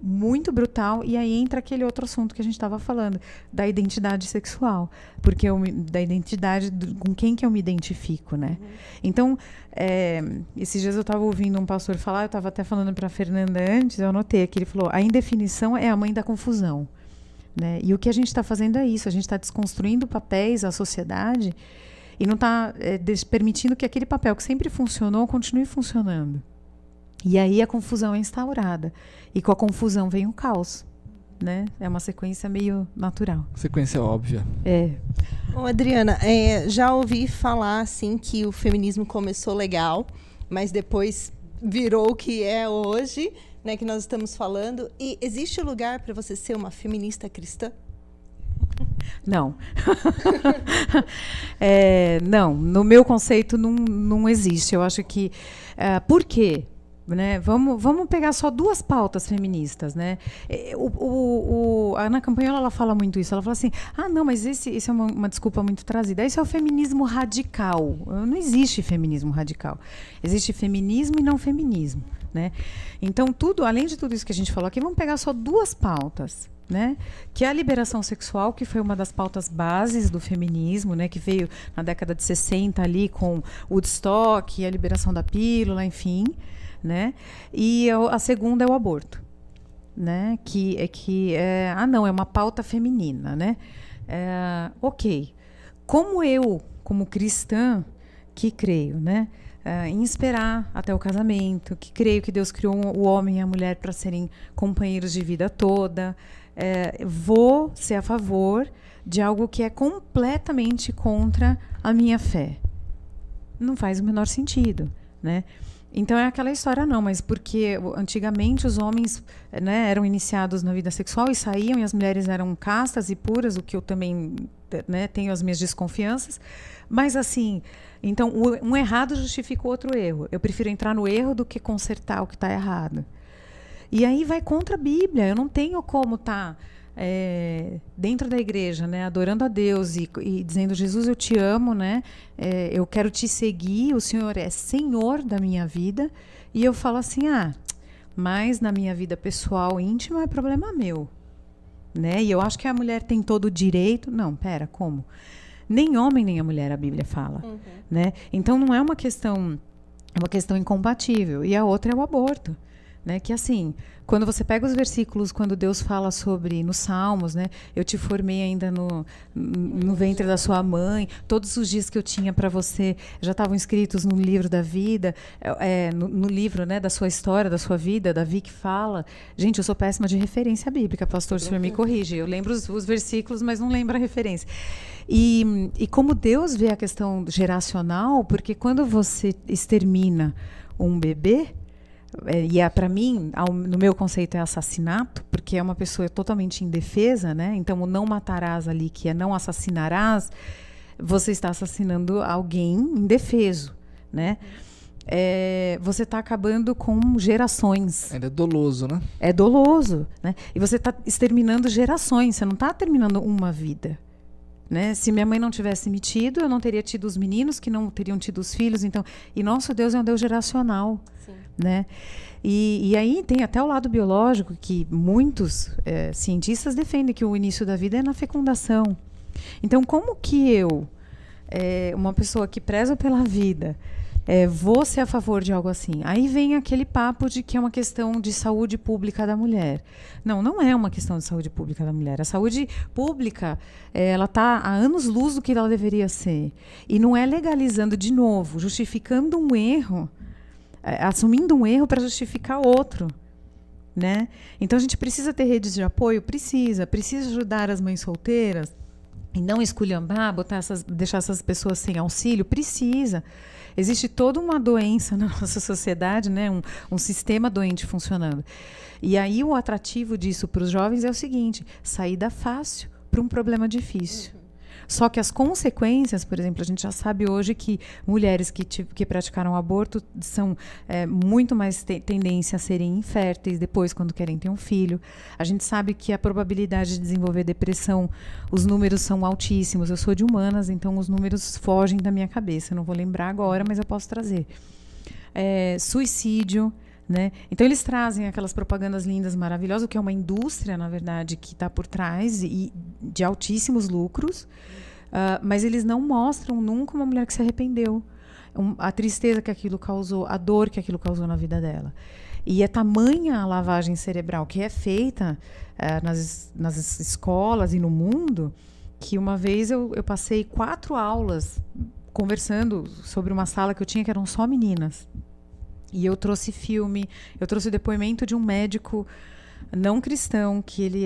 muito brutal, e aí entra aquele outro assunto que a gente estava falando, da identidade sexual, porque da identidade com quem que eu me identifico, né? Então, esses dias eu estava ouvindo um pastor falar, eu estava até falando para a Fernanda antes, eu anotei aqui, ele falou, a indefinição é a mãe da confusão. né? E o que a gente está fazendo é isso, a gente está desconstruindo papéis, a sociedade, e não está permitindo que aquele papel que sempre funcionou continue funcionando. E aí a confusão é instaurada. E com a confusão vem o caos, né? É uma sequência meio natural. Sequência óbvia. Bom, Adriana, já ouvi falar assim que o feminismo começou legal, mas depois virou o que é hoje, né, que nós estamos falando. E existe lugar para você ser uma feminista cristã? Não. Não, no meu conceito não existe. Eu acho que... por quê? Né? Vamos pegar só 2 pautas feministas, né? A Ana Campanhola, ela fala muito isso. Ela fala assim, não, mas esse é uma desculpa muito trazida. Esse é o feminismo radical. Não existe feminismo radical. Existe feminismo e não feminismo, né? Então, além de tudo isso que a gente falou aqui, vamos pegar só 2 pautas, né? Que é a liberação sexual, que foi uma das pautas bases do feminismo, né? Que veio na década de 60 ali com Woodstock, a liberação da pílula, enfim, né? E a segunda é o aborto, né? Não, é uma pauta feminina, né? Ok. Como cristã, que creio, né? Em esperar até o casamento, que creio que Deus criou o homem e a mulher para serem companheiros de vida toda, vou ser a favor de algo que é completamente contra a minha fé. Não faz o menor sentido, né? Então é aquela história, não, mas porque antigamente os homens, né, eram iniciados na vida sexual e saíam, e as mulheres eram castas e puras, o que eu também, né, tenho as minhas desconfianças. Mas assim, então um errado justifica o outro erro. Eu prefiro entrar no erro do que consertar o que está errado. E aí vai contra a Bíblia. Eu não tenho como estar dentro da igreja, né, adorando a Deus e dizendo, Jesus, eu te amo, né? Eu quero te seguir, o Senhor é Senhor da minha vida. E eu falo assim, mas na minha vida pessoal, íntima, é problema meu, né? E eu acho que a mulher tem todo o direito. Não, pera, como? Nem homem nem a mulher, a Bíblia fala, né? Então não é uma questão, é uma questão incompatível. E a outra é o aborto, né? Que assim, quando você pega os versículos, quando Deus fala sobre, nos Salmos, né? Eu te formei ainda no ventre da sua mãe, todos os dias que eu tinha para você já estavam escritos no livro da vida, no livro, né, da sua história, da sua vida, Davi que fala. Gente, eu sou péssima de referência bíblica, pastor, o senhor me corrige. Eu lembro os versículos, mas não lembro a referência. E como Deus vê a questão geracional, porque quando você extermina um bebê, para mim, no meu conceito, é assassinato, porque é uma pessoa totalmente indefesa, né? Então, o não matarás ali, que é não assassinarás, você está assassinando alguém indefeso, né? Você está acabando com gerações. Ainda é doloso, né? É doloso, né? E você está exterminando gerações, você não está terminando uma vida, né? Se minha mãe não tivesse me tido, eu não teria tido os meninos, que não teriam tido os filhos. Então, e nosso Deus é um Deus geracional. Sim. Né? E aí tem até o lado biológico, que muitos cientistas defendem que o início da vida é na fecundação. Então, como que eu, uma pessoa que preza pela vida, vou ser a favor de algo assim? Aí vem aquele papo de que é uma questão de saúde pública da mulher. Não, não é uma questão de saúde pública da mulher. A saúde pública, ela está há anos-luz do que ela deveria ser. E não é legalizando de novo, justificando um erro, assumindo um erro para justificar outro, né? Então a gente precisa ter redes de apoio, precisa ajudar as mães solteiras e não esculhambar, deixar essas pessoas sem auxílio, precisa. Existe toda uma doença na nossa sociedade, né? Um sistema doente funcionando. E aí o atrativo disso para os jovens é o seguinte: saída fácil para um problema difícil. Só que as consequências, por exemplo, a gente já sabe hoje que mulheres que praticaram aborto são muito mais tendência a serem inférteis depois, quando querem ter um filho. A gente sabe que a probabilidade de desenvolver depressão, os números são altíssimos. Eu sou de humanas, então os números fogem da minha cabeça. Eu não vou lembrar agora, mas eu posso trazer. Suicídio. Né? Então eles trazem aquelas propagandas lindas, maravilhosas, que é uma indústria, na verdade, que está por trás e de altíssimos lucros. mas eles não mostram nunca uma mulher que se arrependeu. A tristeza que aquilo causou, a dor que aquilo causou na vida dela. E é tamanha a lavagem cerebral que é feita nas escolas e no mundo, que uma vez eu passei 4 aulas conversando sobre uma sala que eu tinha que eram só meninas. E eu trouxe filme, eu trouxe o depoimento de um médico não cristão, que ele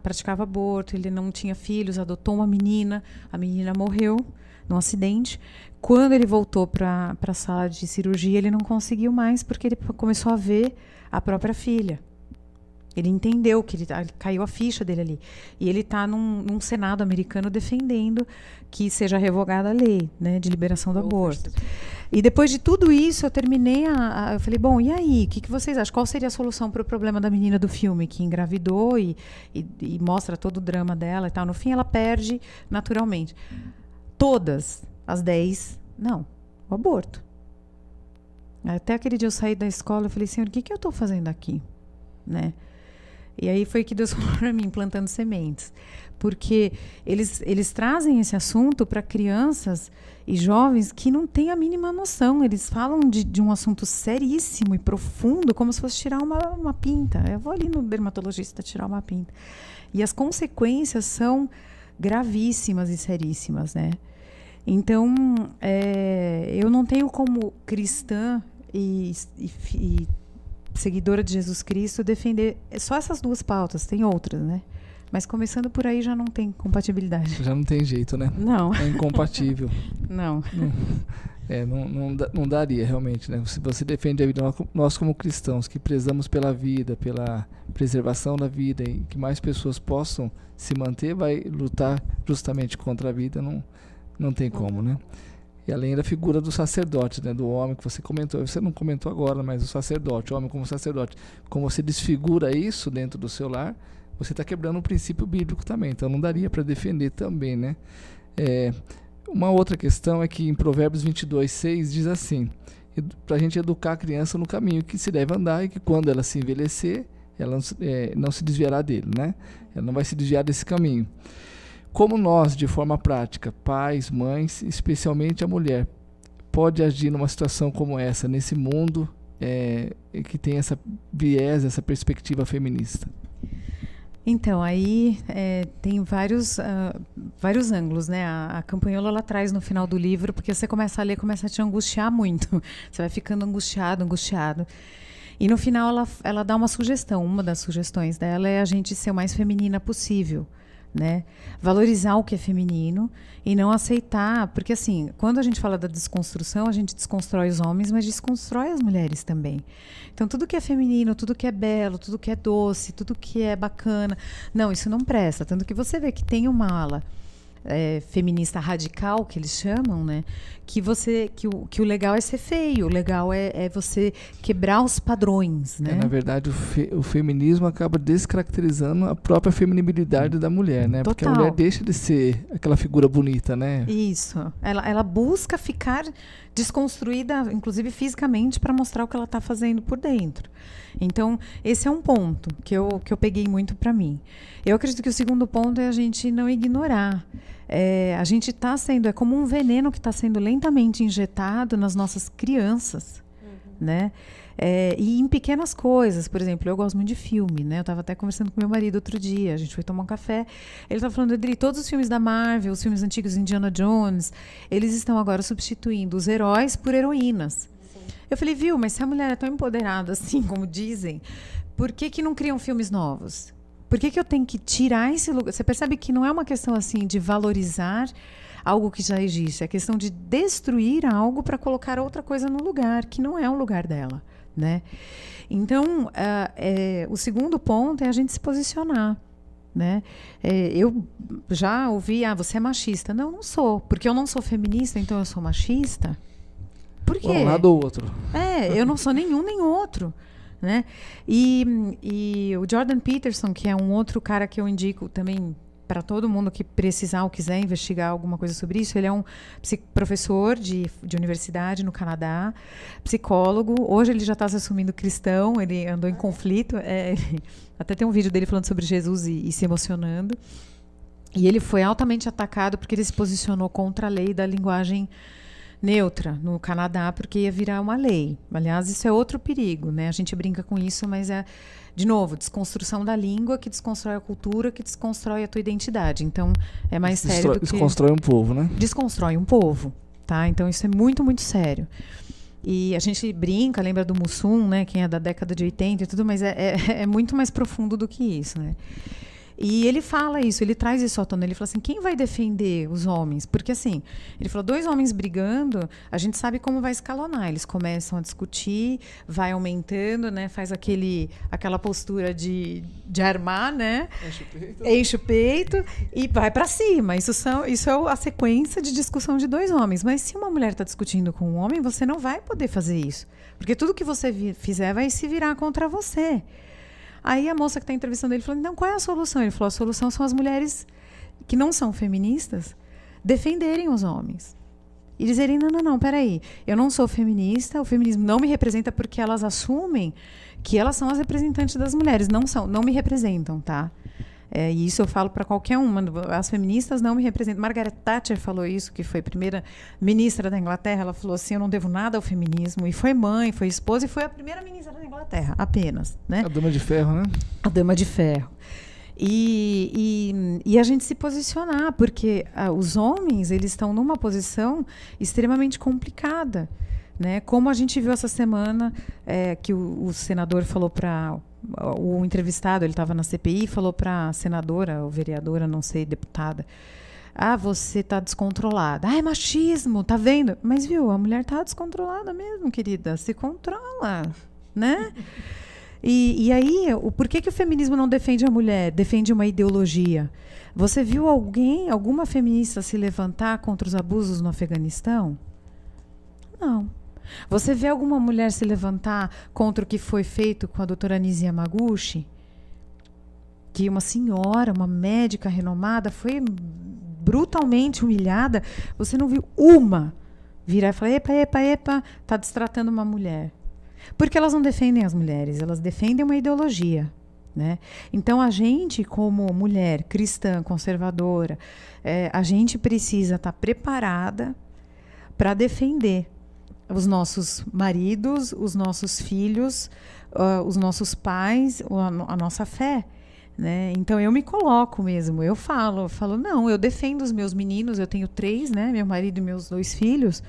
praticava aborto, ele não tinha filhos, adotou uma menina, a menina morreu num acidente. Quando ele voltou para a sala de cirurgia, ele não conseguiu mais, porque ele começou a ver a própria filha. Ele entendeu que caiu a ficha dele ali. E ele está num Senado americano defendendo que seja revogada a lei, né, de liberação do aborto. E depois de tudo isso, eu terminei eu falei, bom, e aí? O que vocês acham? Qual seria a solução para o problema da menina do filme, que engravidou e mostra todo o drama dela e tal? No fim, ela perde naturalmente. Todas as 10, não, o aborto. Até aquele dia eu saí da escola, eu falei, Senhor, o que eu estou fazendo aqui? Né? E aí foi que Deus falou para mim, plantando sementes. Porque eles trazem esse assunto para crianças e jovens que não têm a mínima noção. Eles falam de um assunto seríssimo e profundo, como se fosse tirar uma pinta. Eu vou ali no dermatologista tirar uma pinta. E as consequências são gravíssimas e seríssimas, né? Então, eu não tenho como cristã e seguidora de Jesus Cristo defender só essas 2 pautas, tem outras, né? Mas começando por aí já não tem compatibilidade. Já não tem jeito, né? Não. É incompatível. Não. Não daria, realmente, né? Se você defende a vida, nós como cristãos, que prezamos pela vida, pela preservação da vida e que mais pessoas possam se manter, vai lutar justamente contra a vida, não tem como, né? E além da figura do sacerdote, né, do homem que você comentou, você não comentou agora, mas o sacerdote, o homem como sacerdote, como você desfigura isso dentro do seu lar, você está quebrando um princípio bíblico também, então não daria para defender também, né? Uma outra questão é que em Provérbios 22:6 diz assim, para a gente educar a criança no caminho que se deve andar e que quando ela se envelhecer, ela não se desviará dele, né? Ela não vai se desviar desse caminho. Como nós, de forma prática, pais, mães, especialmente a mulher, pode agir numa situação como essa, nesse mundo que tem essa viés, essa perspectiva feminista? Então, aí tem vários ângulos, né? A campanhola ela traz no final do livro, porque você começa a ler, começa a te angustiar muito. Você vai ficando angustiado. E no final ela dá uma sugestão. Uma das sugestões dela é a gente ser o mais feminina possível, né? Valorizar o que é feminino e não aceitar, porque assim, quando a gente fala da desconstrução, a gente desconstrói os homens, mas desconstrói as mulheres também. Então tudo que é feminino, tudo que é belo, tudo que é doce, tudo que é bacana, não, isso não presta. Tanto que você vê que tem uma ala feminista radical, que eles chamam, né? Que o legal é ser feio, o legal é você quebrar os padrões, né? Na verdade, o feminismo acaba descaracterizando a própria feminilidade da mulher, né? Total. Porque a mulher deixa de ser aquela figura bonita, né? Isso. Ela busca ficar desconstruída, inclusive fisicamente, para mostrar o que ela está fazendo por dentro. Então, esse é um ponto que eu peguei muito para mim. Eu acredito que o segundo ponto é a gente não ignorar. A gente está sendo, é como um veneno que está sendo lentamente injetado nas nossas crianças, né? E em pequenas coisas, por exemplo, eu gosto muito de filme, né? Eu estava até conversando com meu marido outro dia, a gente foi tomar um café, ele estava falando, Adri, todos os filmes da Marvel, os filmes antigos, Indiana Jones, eles estão agora substituindo os heróis por heroínas. Sim. Eu falei, viu, mas se a mulher é tão empoderada assim, como dizem, por que não criam filmes novos? Por que eu tenho que tirar esse lugar? Você percebe que não é uma questão assim de valorizar algo que já existe, é questão de destruir algo para colocar outra coisa no lugar, que não é o lugar dela, né? Então, o segundo ponto é a gente se posicionar, né? Eu já ouvi, você é machista. Não sou, porque eu não sou feminista, então eu sou machista. Por quê? Um lado ou outro. Eu não sou nenhum nem outro. Né? E o Jordan Peterson, que é um outro cara que eu indico também para todo mundo que precisar ou quiser investigar alguma coisa sobre isso, ele é um professor de universidade no Canadá, psicólogo. Hoje ele já está se assumindo cristão, ele andou em conflito. Até tem um vídeo dele falando sobre Jesus e se emocionando. E ele foi altamente atacado porque ele se posicionou contra a lei da linguagem neutra no Canadá, porque ia virar uma lei. Aliás, isso é outro perigo, né? A gente brinca com isso, mas é, de novo, desconstrução da língua que desconstrói a cultura, que desconstrói a tua identidade. Então, é mais sério do que... Desconstrói um povo, né? Desconstrói um povo, tá? Então, isso é muito, muito sério. E a gente brinca, lembra do Mussum, né? Quem é da década de 80 e tudo, mas é muito mais profundo do que isso, né? E ele fala isso, ele traz isso à tona. Ele fala assim, quem vai defender os homens? Porque assim, ele falou, 2 homens brigando, a gente sabe como vai escalonar. Eles começam a discutir, vai aumentando, né? Faz aquela postura de armar, né? Enche o peito e vai para cima. Isso é a sequência de discussão de 2 homens. Mas se uma mulher está discutindo com um homem, você não vai poder fazer isso. Porque tudo que você fizer vai se virar contra você. Aí a moça que está entrevistando ele falou, então qual é a solução? Ele falou, a solução são as mulheres que não são feministas defenderem os homens. E dizerem, não, peraí, eu não sou feminista, o feminismo não me representa porque elas assumem que elas são as representantes das mulheres. Não me representam, tá? E isso eu falo para qualquer uma. As feministas não me representam. Margaret Thatcher falou isso, que foi a primeira ministra da Inglaterra. Ela falou assim, eu não devo nada ao feminismo. E foi mãe, foi esposa e foi a primeira ministra da Inglaterra, apenas. Né? A Dama de Ferro, né? A Dama de Ferro. E a gente se posicionar, porque os homens eles estão numa posição extremamente complicada. Né? Como a gente viu essa semana, que o senador falou para... O entrevistado, ele estava na CPI, falou para a senadora, ou vereadora, não sei, deputada, você está descontrolada. É machismo, tá vendo? Mas, viu, a mulher está descontrolada mesmo, querida. Se controla, né? E aí, por que o feminismo não defende a mulher? Defende uma ideologia. Você viu alguma feminista se levantar contra os abusos no Afeganistão? Não. Você vê alguma mulher se levantar contra o que foi feito com a doutora Nisi Yamaguchi? Que uma senhora, uma médica renomada, foi brutalmente humilhada. Você não viu uma virar e falar, epa, está destratando uma mulher. Porque elas não defendem as mulheres, elas defendem uma ideologia. Né? Então, a gente, como mulher cristã, conservadora, a gente precisa estar preparada para defender os nossos maridos, os nossos filhos, os nossos pais, a nossa fé. Né? Então, eu me coloco mesmo, eu falo, não, eu defendo os meus meninos, eu tenho 3, né? Meu marido e meus 2 filhos,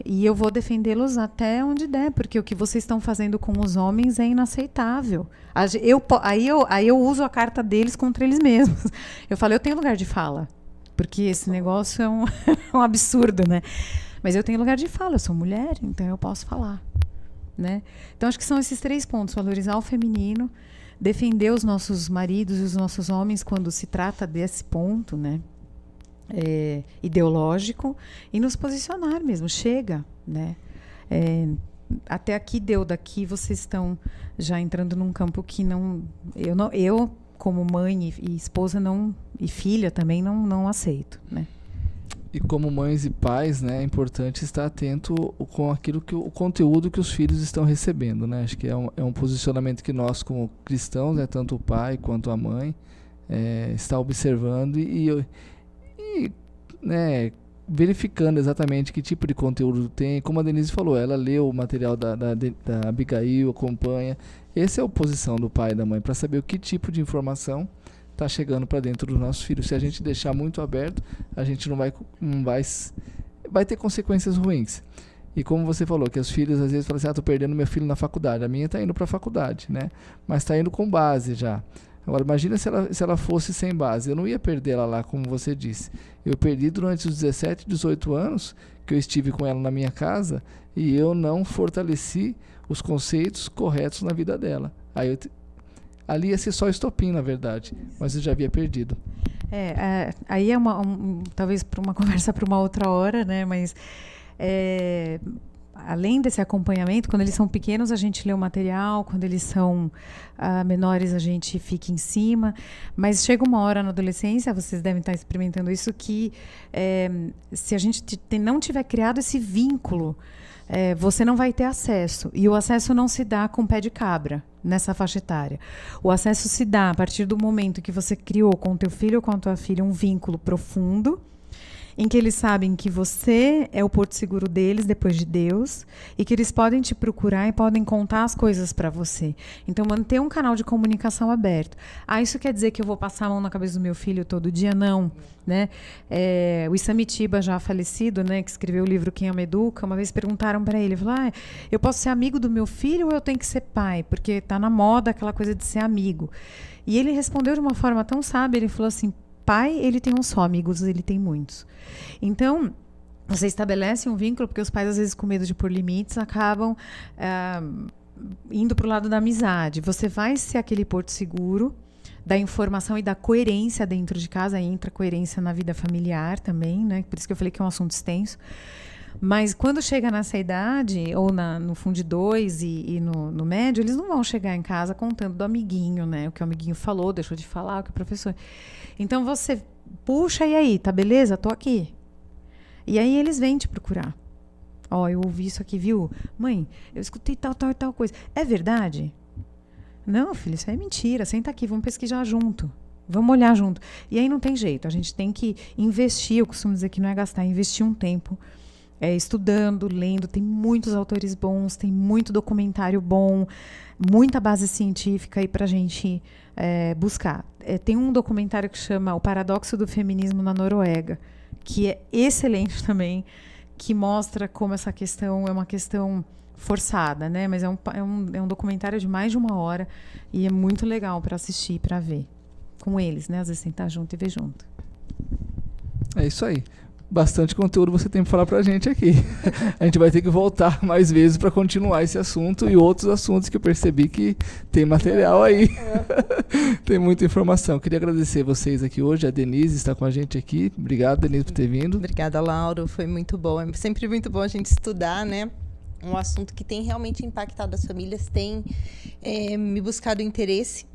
e eu vou defendê-los até onde der, porque o que vocês estão fazendo com os homens é inaceitável. Aí eu uso a carta deles contra eles mesmos. Eu falo, eu tenho lugar de fala, porque esse negócio é um absurdo, né? Mas eu tenho lugar de fala, eu sou mulher, então eu posso falar. Né? Então, acho que são esses 3 pontos. Valorizar o feminino, defender os nossos maridos e os nossos homens quando se trata desse ponto, né? Ideológico, e nos posicionar mesmo. Chega. Né? Até aqui deu, daqui vocês estão já entrando num campo que eu como mãe e esposa e filha também não aceito. Né? E como mães e pais, né, é importante estar atento com o conteúdo que os filhos estão recebendo, né? Acho que é um posicionamento que nós, como cristãos, né, tanto o pai quanto a mãe, está observando e né, verificando exatamente que tipo de conteúdo tem. Como a Denise falou, ela leu o material da Abigail, acompanha. Essa é a posição do pai e da mãe, para saber o que tipo de informação está chegando para dentro dos nossos filhos. Se a gente deixar muito aberto, a gente não vai ter consequências ruins. E como você falou, que os filhos às vezes falam assim, estou perdendo meu filho na faculdade. A minha está indo para a faculdade, né? Mas está indo com base já. Agora, imagina se ela fosse sem base. Eu não ia perder ela lá, como você disse. Eu perdi durante os 17, 18 anos que eu estive com ela na minha casa e eu não fortaleci os conceitos corretos na vida dela. Ali ia ser só estopim, na verdade, mas eu já havia perdido. Aí talvez para uma conversa para uma outra hora, né? Mas além desse acompanhamento, quando eles são pequenos a gente lê o material, quando eles são menores a gente fica em cima, mas chega uma hora na adolescência, vocês devem estar experimentando isso, que se a gente não tiver criado esse vínculo, você não vai ter acesso, e o acesso não se dá com pé de cabra. nessa faixa etária. O acesso se dá a partir do momento que você criou com o teu filho ou com a tua filha um vínculo profundo, em que eles sabem que você é o porto seguro deles depois de Deus e que eles podem te procurar e podem contar as coisas para você. Então, manter um canal de comunicação aberto. Isso quer dizer que eu vou passar a mão na cabeça do meu filho todo dia? Não. Né? O Isamitiba, já falecido, né, que escreveu o livro Quem Ama Educa, uma vez perguntaram para ele, falou, eu posso ser amigo do meu filho ou eu tenho que ser pai? Porque está na moda aquela coisa de ser amigo. E ele respondeu de uma forma tão sábia, ele falou assim, pai, ele tem um só, amigos, ele tem muitos. Então, você estabelece um vínculo, porque os pais, às vezes, com medo de pôr limites, acabam indo para o lado da amizade. Você vai ser aquele porto seguro da informação e da coerência dentro de casa, aí entra coerência na vida familiar também, né? Por isso que eu falei que é um assunto extenso. Mas quando chega nessa idade, ou no Fundo 2 e no médio, eles não vão chegar em casa contando do amiguinho, né? O que o amiguinho falou, deixou de falar, o que o professor... Então você puxa, e aí, tá beleza? Tô aqui. E aí eles vêm te procurar. Eu ouvi isso aqui, viu? Mãe, eu escutei tal e tal coisa. É verdade? Não, filho, isso aí é mentira. Senta aqui, vamos pesquisar junto. Vamos olhar junto. E aí não tem jeito, a gente tem que investir, eu costumo dizer que não é gastar, é investir um tempo estudando, lendo, tem muitos autores bons, tem muito documentário bom, muita base científica aí pra gente buscar. Tem um documentário que chama O Paradoxo do Feminismo na Noruega, que é excelente também, que mostra como essa questão é uma questão forçada, né? Mas é um documentário de mais de 1 hora e é muito legal para assistir, para ver com eles, né? Às vezes sentar junto e ver junto. É isso aí. Bastante conteúdo você tem para falar para a gente aqui. A gente vai ter que voltar mais vezes para continuar esse assunto e outros assuntos que eu percebi que tem material aí. Tem muita informação. Queria agradecer vocês aqui hoje. A Denise está com a gente aqui. Obrigado, Denise, por ter vindo. Obrigada, Lauro. Foi muito bom. É sempre muito bom a gente estudar, né? Um assunto que tem realmente impactado as famílias, tem me buscado interesse,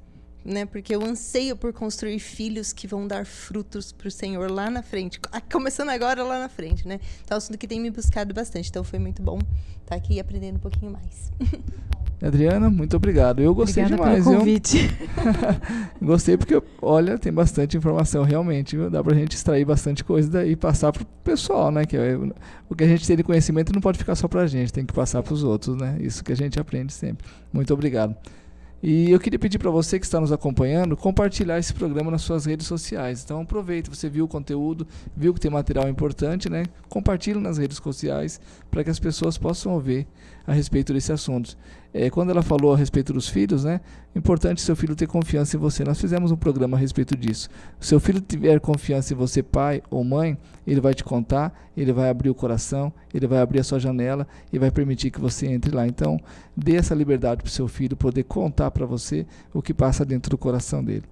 né? Porque eu anseio por construir filhos que vão dar frutos para o Senhor lá na frente. Começando agora lá na frente, né? Então, é um assunto que tem me buscado bastante. Então, foi muito bom estar aqui aprendendo um pouquinho mais. Adriana, muito obrigado. Eu gostei demais. Pelo convite. Gostei porque, olha, tem bastante informação realmente, viu? Dá pra gente extrair bastante coisa daí e passar pro pessoal, né? Que o que a gente tem de conhecimento não pode ficar só pra gente, tem que passar pros outros, né? Isso que a gente aprende sempre. Muito obrigado. E eu queria pedir para você que está nos acompanhando, compartilhar esse programa nas suas redes sociais. Então aproveita, você viu o conteúdo, viu que tem material importante, né? Compartilhe nas redes sociais para que as pessoas possam ver a respeito desse assunto. Quando ela falou a respeito dos filhos, né? É importante seu filho ter confiança em você. Nós fizemos um programa a respeito disso. Se seu filho tiver confiança em você, pai ou mãe, ele vai te contar, ele vai abrir o coração, ele vai abrir a sua janela e vai permitir que você entre lá. Então, dê essa liberdade para o seu filho poder contar para você o que passa dentro do coração dele.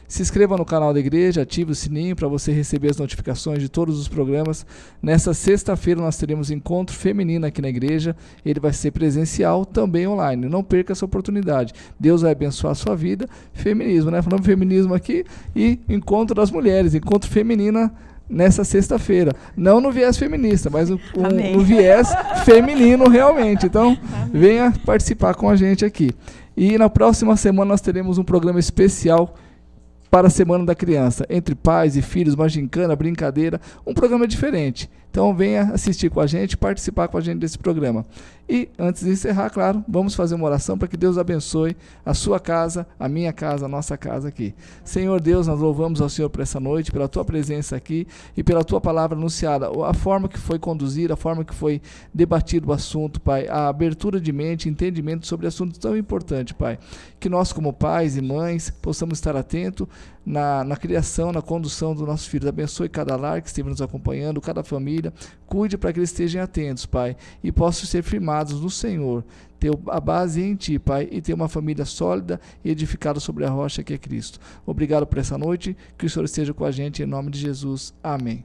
Se inscreva no canal da igreja, ative o sininho para você receber as notificações de todos os programas. Nessa sexta-feira nós teremos encontro feminino aqui na igreja. Ele vai ser presencial, também online. Não perca essa oportunidade. Deus vai abençoar a sua vida. Feminismo, né? Falando feminismo aqui e encontro das mulheres, encontro feminina nessa sexta-feira. Não no viés feminista, mas no viés feminino realmente. Então, venha participar com a gente aqui. E na próxima semana nós teremos um programa especial para a Semana da Criança, entre pais e filhos, uma gincana, brincadeira, um programa diferente. Então venha assistir com a gente, participar com a gente desse programa. E antes de encerrar, claro, vamos fazer uma oração para que Deus abençoe a sua casa, a minha casa, a nossa casa aqui. Senhor Deus, nós louvamos ao Senhor por essa noite, pela tua presença aqui e pela tua palavra anunciada, a forma que foi conduzida, a forma que foi debatido o assunto, Pai, a abertura de mente, entendimento sobre assuntos tão importantes, Pai, que nós como pais e mães possamos estar atentos na criação, na condução dos nossos filhos. Abençoe cada lar que esteve nos acompanhando, cada família, cuide para que eles estejam atentos, Pai, e possam ser firmados no Senhor, ter a base em Ti, Pai, e ter uma família sólida e edificada sobre a rocha que é Cristo. Obrigado por essa noite, que o Senhor esteja com a gente, em nome de Jesus. Amém.